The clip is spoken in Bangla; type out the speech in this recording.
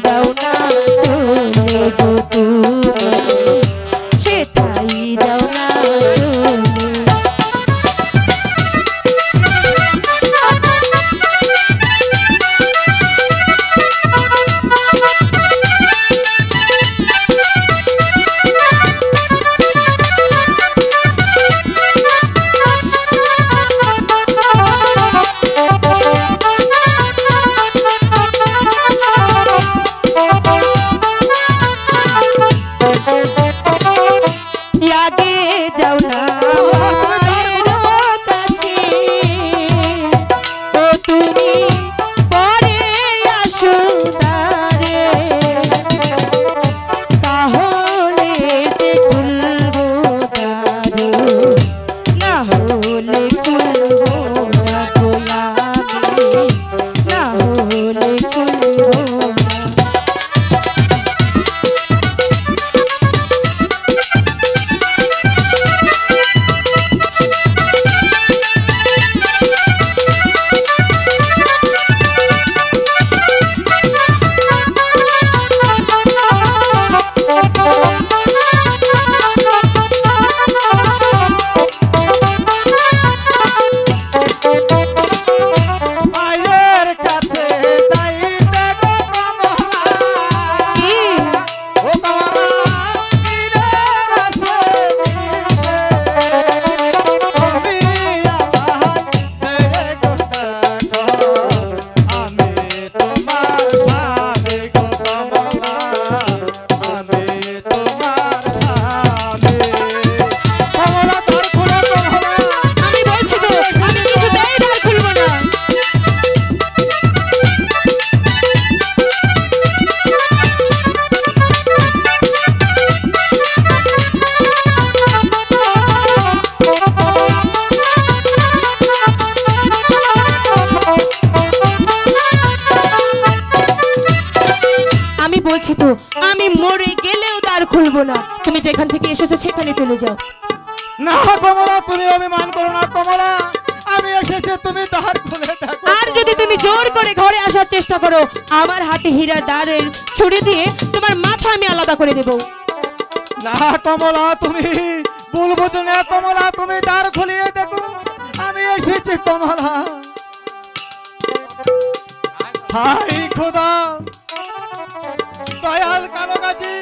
যাও না চলে গো তুমি সেটাই যাও না বলছি তো আমি মরে গেলেও দ্বার খুলবো না তুমি যেখান থেকে এসেছো সেখানে চলে যাও না কমলা তুমি অভিমান করো না কমলা আমি এসেছি তুমি দ্বার খুলে দেখো আর যদি তুমি জোর করে ঘরে আসার চেষ্টা করো আমার হাতে হীরা দ্বারের ছুরি দিয়ে তোমার মাথা আমি আলাদা করে দেব না কমলা তুমি ভুল বুঝো না কমলা তুমি দ্বার খুলিয়ে দেখো আমি এসেছি কমলা হাই খোদা দয়াল কালো গাছি